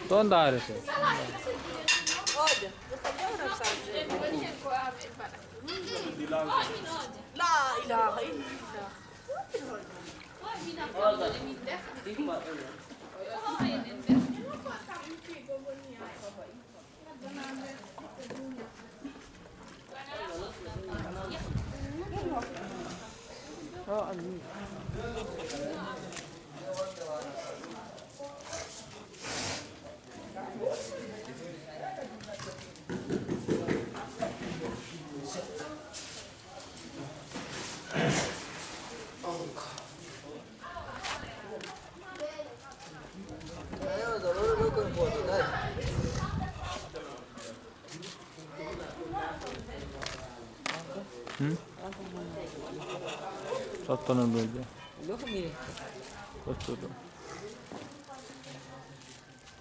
Don't dare se. Olha, você já não sabe. La ilaha illallah. Sotto nel buio. Look me. Sotto.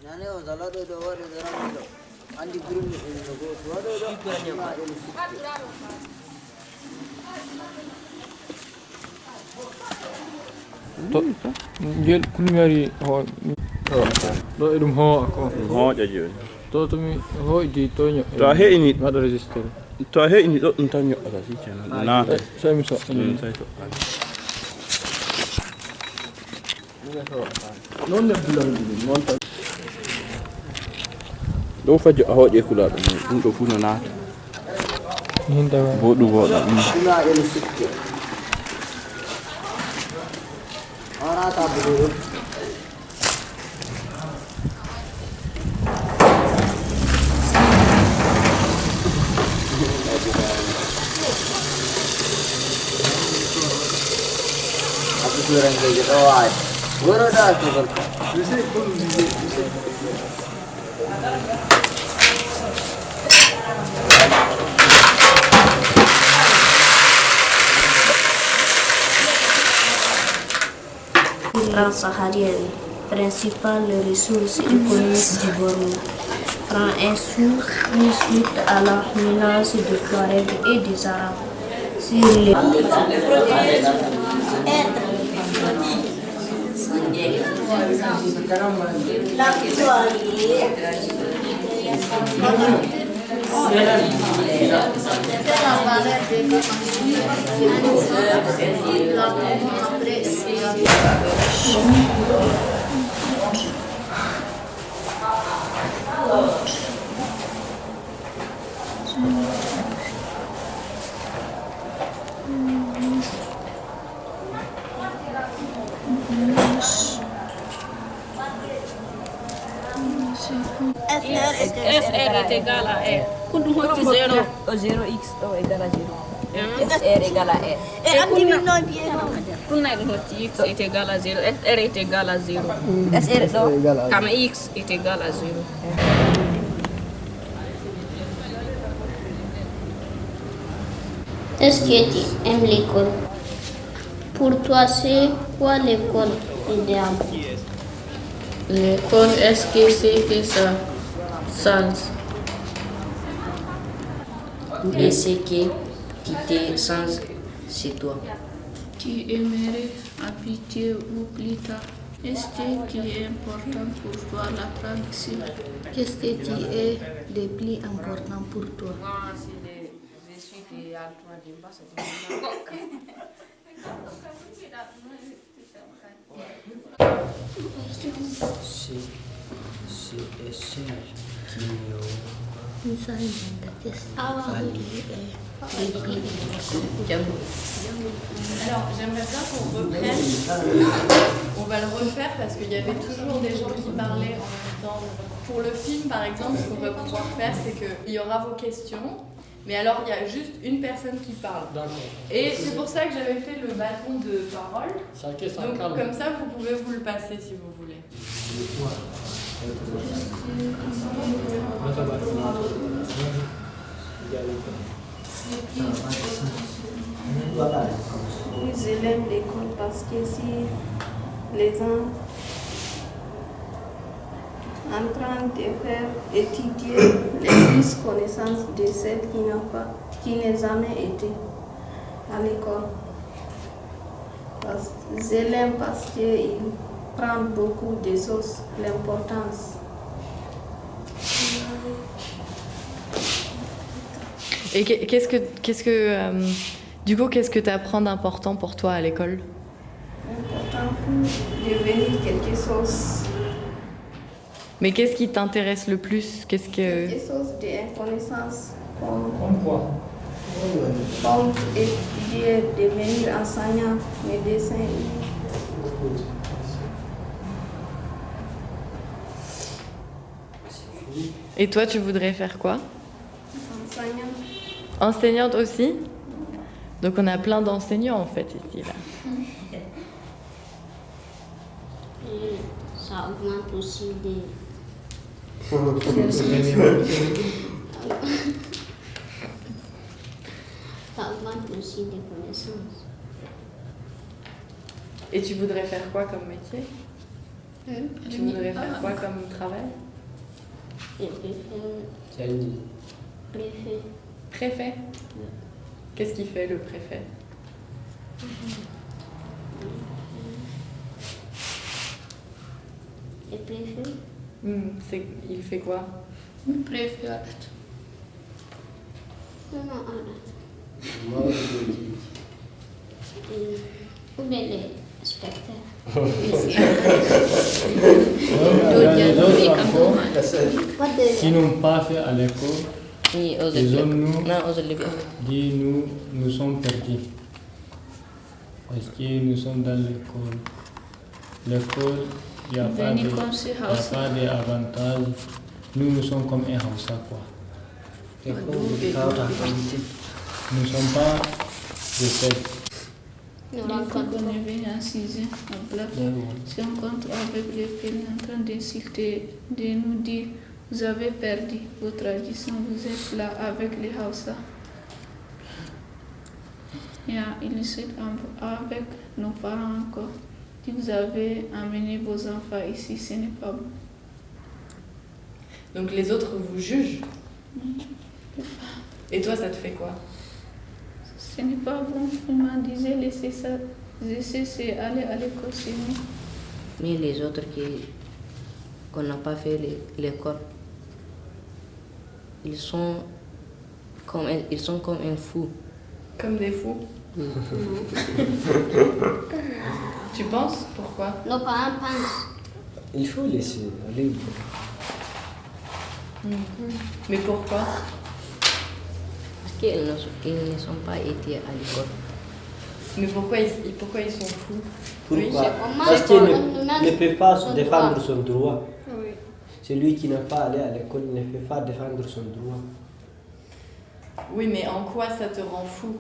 Nane o zala do do wa do zara mi do. Andi guru mi do go do do do. Ki ma do si. To gel kunimari ho. Do idum ho ako. Ho jaji. To mi ho di to nyo. To he ini ma do register. to he ini do tan yo asa si kenan. Na. Sai mi so. Sai to. Non ne bulan non ta. Do fajo a hoje kula dum do funa na. Hinda wa. Bodu boda. Ina do si. Ora ta bu. Aku kurang gitu aja. Guru dah tu kan. Transsaharienne, principale ressource économique du Borno, prend un souffle suite à la menace des Touaregs et des Arabes sur les... SR est égal à R. 0x égale à 0. SR égale à R. X est égal à 0. SR est égal à 0. SR Comme X est égal à 0. Est-ce que tu aimes l'école? Pour toi, c'est quoi l'école idéale? L'école, est-ce que c'est que ça? Sans. Et c'est que tu t'es sans, c'est toi. Tu aimerais habiter où plus tard? Est-ce que qui est important pour toi la traduction? Qu'est-ce que tu es de plus important pour toi? Alors, j'aimerais bien qu'on reprenne. On va le refaire parce qu'il y avait toujours des gens qui parlaient en même temps. Pour le film, par exemple, ce qu'on va pouvoir faire, c'est qu'il y aura vos questions. Mais alors, il y a juste une personne qui parle. Et c'est pour ça que j'avais fait le bâton de parole. Donc, comme ça, vous pouvez vous le passer si vous voulez. Oui, j'aime l'école parce que si les gens en train de faire étudier les plus connaissances de celles qui n'ont jamais été à l'école. Je l'aime parce qu'il prend beaucoup de choses, l'importance. Et du coup, qu'est-ce que tu apprends d'important pour toi à l'école? Important pour devenir quelque chose. Mais qu'est-ce qui t'intéresse le plus? Quelque chose de connaissance. Comme quoi? Comme étudier, devenir enseignant, médecin. Et toi, tu voudrais faire quoi? Enseignant. Enseignante aussi? Donc on a plein d'enseignants en fait ici. Là. Et ça augmente aussi des... Ça augmente aussi des connaissances. Et tu voudrais faire quoi comme métier? Tu voudrais faire quoi comme travail? Et préfet. Préfet? Qu'est-ce qu'il fait le préfet? Et préfet? Il fait quoi? Préfet. Non, ou bien les spectateurs. Qui n'ont pas fait à l'école, les hommes nous sommes perdus. Parce que nous sommes dans l'école. L'école, il n'y a pas d'avantage. Nous sommes comme un Hausa, quoi. Nous ne sommes pas de fait. Quand on est venu en 6e, en bloc, se rencontre avec les pays en train d'insulter, de nous dire vous avez perdu vos traditions, vous êtes là avec les Hausa. Et il insulte avec nos parents encore. Si vous avez amené vos enfants ici, ce n'est pas bon. Donc les autres vous jugent? Et toi, ça te fait quoi? Ce n'est pas bon. Il m'a dit, laissez ça, laissez aller à l'école, c'est mieux. Mais les autres qu'on n'a pas fait l'école, ils sont comme un fou. Comme des fous? Tu penses? Pourquoi? Nos parents pensent. Il faut laisser aller. Mais pourquoi? Parce qu'ils ne sont pas été à l'école. Mais pourquoi ils sont fous? Pourquoi? Oui, Parce qu'il ne peut pas défendre son droit. Oui. Celui qui n'a pas allé à l'école ne peut pas défendre son droit. Oui, mais en quoi ça te rend fou?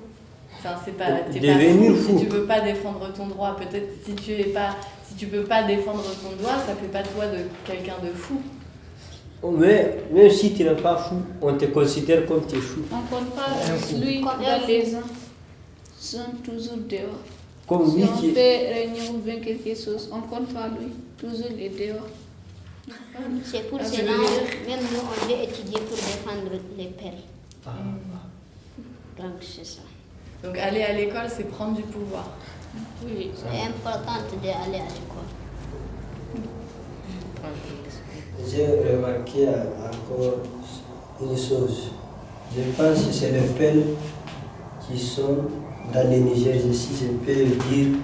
Enfin, t'es pas Devenir fou. Si tu veux pas défendre ton droit, peut-être si tu peux pas défendre ton droit, ça fait pas toi de quelqu'un de fou. Mais même si tu n'es pas fou, on te considère comme tu es fou. On ne compte pas lui dans les ans. Ils sont toujours dehors. Comme Si lui on qui fait réunion ou bien quelque chose, on ne compte pas lui. Toujours les dehors. C'est pour cela, même nous, on veut étudier pour défendre les pères. Donc, c'est ça. Donc aller à l'école, c'est prendre du pouvoir. Oui. C'est important d'aller à l'école. j'ai remarqué encore une chose. Je pense que c'est les peuples qui sont dans le Niger, si je peux le dire,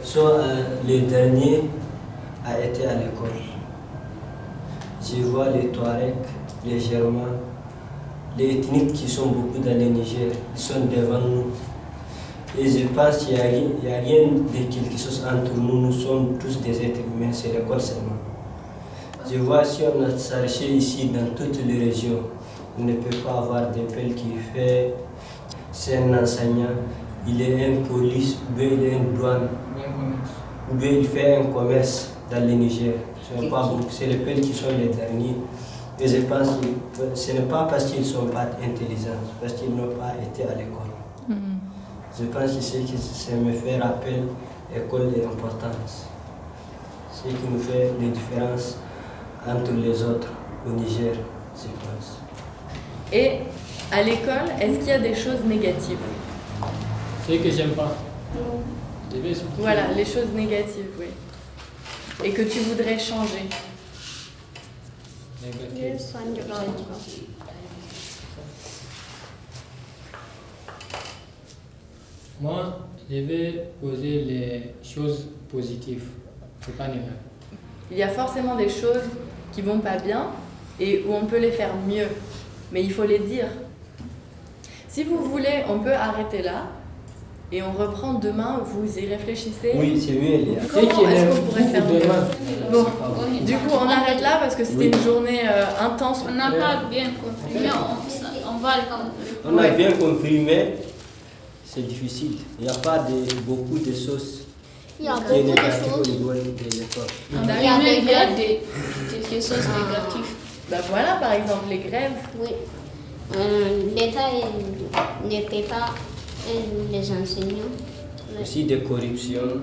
sont les derniers à être à l'école. Je vois les Touaregs, les Germains, les ethniques qui sont beaucoup dans le Niger, ils sont devant nous. Et je pense qu'il n'y a rien de quelque chose entre nous, nous sommes tous des êtres humains, c'est l'école seulement. Je vois si on a cherché ici dans toutes les régions, on ne peut pas avoir des peuples qui fait, c'est un enseignant, il est un police, ou bien il est une douane, ou bien il fait un commerce dans le Niger. C'est pas beaucoup, c'est les peuples qui sont les derniers. Et je pense que ce n'est pas parce qu'ils ne sont pas intelligents, c'est parce qu'ils n'ont pas été à l'école. Je pense que c'est que ça me fait rappel l'école est importante. C'est ce qui nous fait les différences entre les autres au Niger, je pense. Et à l'école, est-ce qu'il y a des choses négatives? C'est que j'aime pas. Je vais expliquer. Voilà, les choses négatives, oui. Et que tu voudrais changer. Négatif. Moi, je vais poser les choses positives. C'est pas négatif. Il y a forcément des choses qui vont pas bien et où on peut les faire mieux. Mais il faut les dire. Si vous voulez, on peut arrêter là et on reprend demain, vous y réfléchissez. Oui, c'est mieux, Elia. Comment est-ce qu'on pourrait faire mieux? Bon, Oui. du coup, on arrête là parce que c'était une journée intense. On n'a pas bien compris, mais on va le On a bien compris, mais c'est difficile. Il n'y a pas beaucoup de choses Il y a qui est beaucoup de négatif au choses. niveau de l'école. il y a quelque chose de négatif. Bah voilà, par exemple, les grèves. Oui. L'État ne paie pas les enseignants. Aussi des corruptions.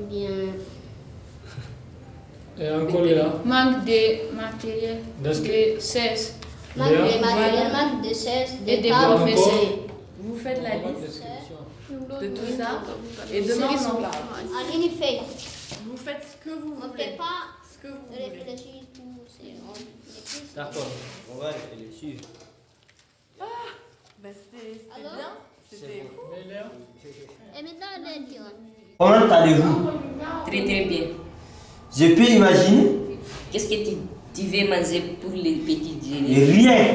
Bien. Et encore là. Manque de matériel, de cesse. Manque de matériel, manque de cesse, Et des de tables. professeurs. Vous faites la liste de tout ça et demain on en parle. En effet, Vous faites ce que vous on ne voulez. peut pas Ce que vous voulez. réfléchir tout. C'est- D'accord, on va réfléchir. Bah, c'était Alors bien. C'était cool. Et maintenant, on est bien. Comment allez-vous? Très très bien. Je peux imaginer Qu'est-ce que tu veux manger pour les petits déjeuners? rien.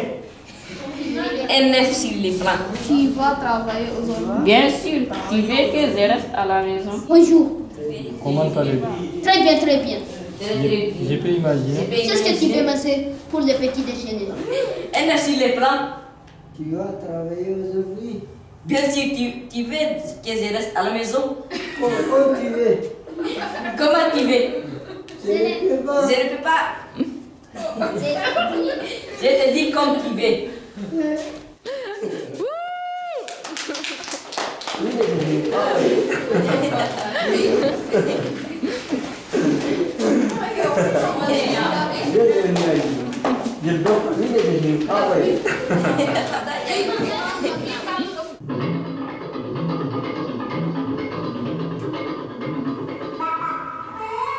Un œuf sur les flancs. Tu vas travailler aujourd'hui? Bien sûr, tu veux que je reste à la maison? Bonjour. Comment allez-vous? Très bien, très bien. Très très bien. Je peux imaginer. C'est ce que tu veux manger pour le petit déjeuner. Un œuf sur les flancs. Tu vas travailler aujourd'hui? Bien sûr, tu veux que je reste à la maison? Comment tu veux? Comment tu veux? Je ne peux pas. Je ne peux pas. Je te dis comme tu veux.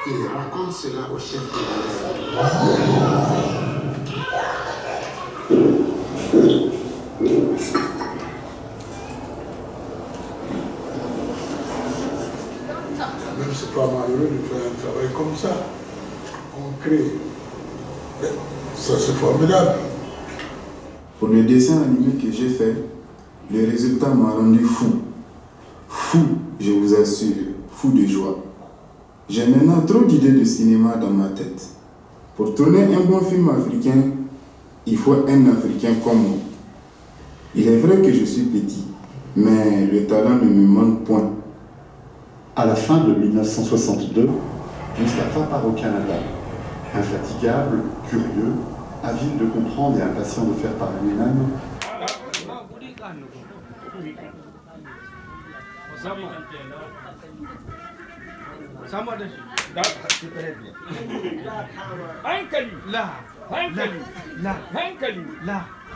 Il raconte cela au chef de la Même c'est pas malheureux de faire un travail comme ça, concret. Ça c'est formidable. Pour le dessin animé que j'ai fait, le résultat m'a rendu fou. Fou, je vous assure, fou de joie. J'ai maintenant trop d'idées de cinéma dans ma tête. Pour tourner un bon film africain, il faut un Africain comme moi. Il est vrai que je suis petit, mais le talent ne me manque point. À la fin de 1962, Mustapha part au Canada. Infatigable, curieux, avide de comprendre et impatient de faire par lui-même,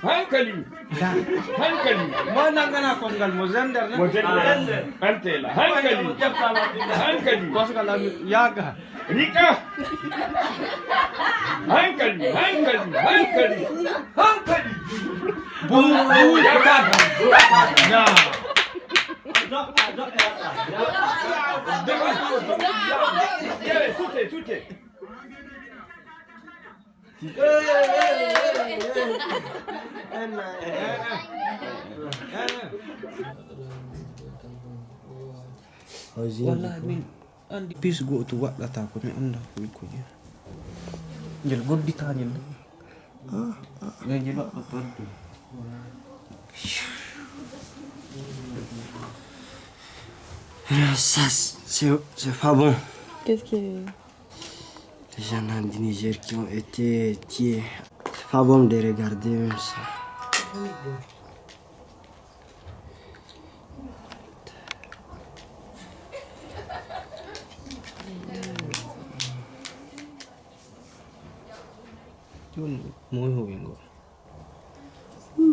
hankali wannan gana kongal mo zandar na antela hankali wasu kala yaga rika hankali bu ya kaga na tutte Wallahi min andi pisgo to waɗata ko mi anda ko wikkoje ngel godditañel ngel waɗɗo pardu Ça, c'est pas bon. Qu'est-ce qui est... Les gens du Niger qui ont été tués. C'est pas bon de regarder même ça.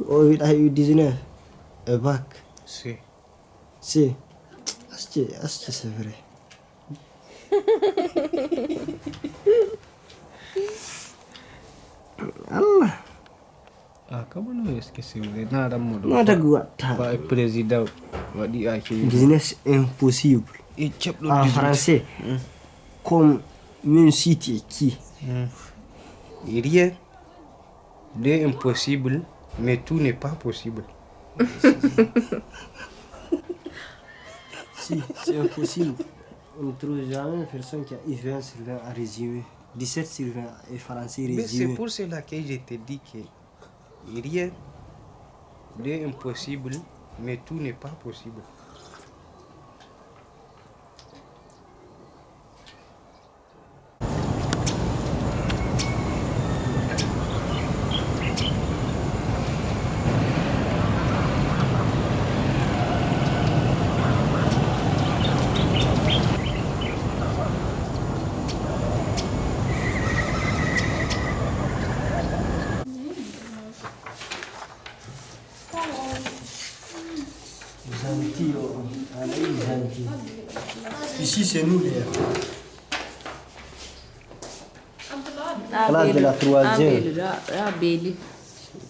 Oh, with IU19. A back. Si. Si. est-ce que c'est vrai? Allah. Ah, comment est-ce que c'est vrai? Nada modo. Nada gua. Pas président. Wadi aki. Business impossible. En français, comme même si tu es qui? Rien n'est impossible, mais tout n'est pas possible. Si, c'est impossible. On ne trouve jamais une personne qui a eu 20 sur 20 à résumer. 17 sur 20 et français résumé. Mais c'est pour cela que je te dis que rien n'est impossible, mais tout n'est pas possible. Gentil, gentil. Ici, c'est nous les classe de la troisième. Le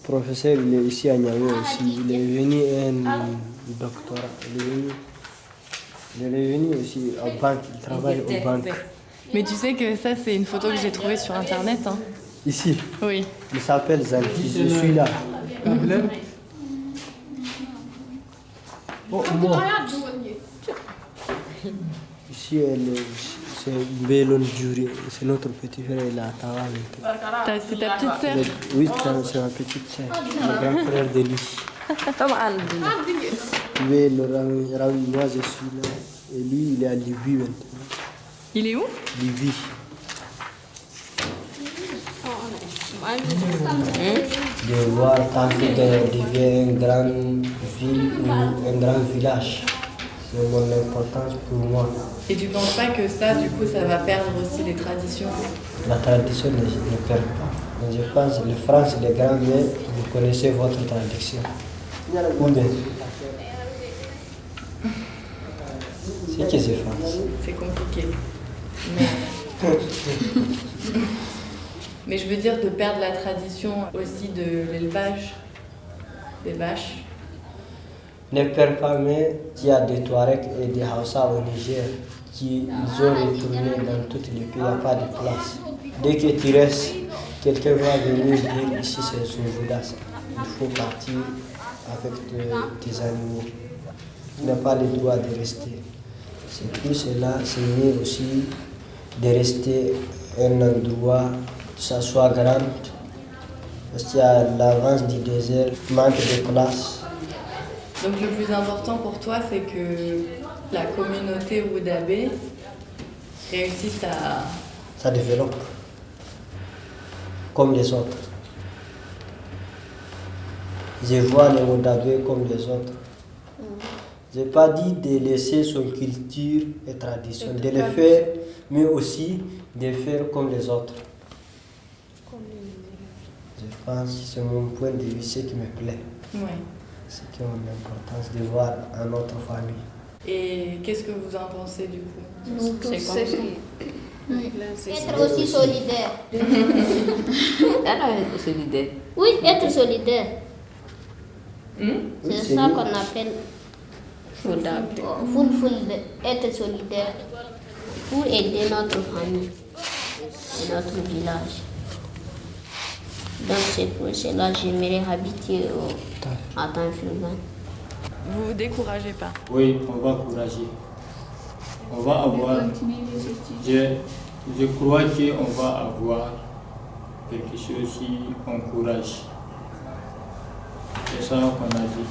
professeur, il est ici à Niamey aussi. Il est venu un doctorat. Il est venu aussi en banque. Il travaille aux banques. Mais tu sais que ça, c'est une photo que j'ai trouvée sur Internet. Hein. Ici? Oui. Il s'appelle Zanti. Je suis là. Oh, moi. Ici, c'est Bélon Djouri. C'est notre petit frère, il a Tawa. C'est ta petite sœur? Oui, c'est ma petite sœur. Le grand frère de lui. Oui, moi je suis là. Et lui, il est à Libye maintenant. Il est où? Libye. De voir qu'Afrique devient une grande ville ou un grand village. C'est mon importance pour moi. Et tu penses pas que ça, du coup, ça va perdre aussi les traditions? La tradition ne perd pas. Mais je pense que les France, les grands-mères, vous connaissez votre tradition. Ou bien? C'est que c'est France. C'est compliqué. Mais je veux dire de perdre la tradition aussi de l'élevage des vaches. Ne perd pas, mais il y a des Touaregs et des Hausa au Niger qui ont retourné dans tous les pays, il n'y a pas de place. Dès que tu restes, quelqu'un va venir dire ici c'est son village. Il faut partir avec tes animaux. Tu n'as pas le droit de rester. C'est pour cela, c'est mieux aussi de rester un endroit, que ça soit grand, parce qu'il y a l'avance du désert, manque de place. Donc le plus important pour toi, c'est que la communauté Woudabé réussisse à... Ça développe, comme les autres. Je vois les Woudabé comme les autres. Je n'ai pas dit de laisser son culture et tradition, de le faire, mais aussi de faire comme les autres. Je pense que c'est mon point de vue, ce qui me plaît. Ouais. C'est qui a l'importance de voir à notre famille. Et qu'est-ce que vous en pensez du coup? C'est comme ça. Être aussi solidaire. Être solidaire. Oui, être solidaire. C'est C'est ça qu'on appelle être solidaire pour aider notre famille et notre village. Donc c'est pour cela que j'aimerais habiter à Tanfilgan. Vous vous découragez pas? Oui, on va encourager. On va avoir, je crois qu'on va avoir quelque chose qui encourage. C'est ça qu'on a dit.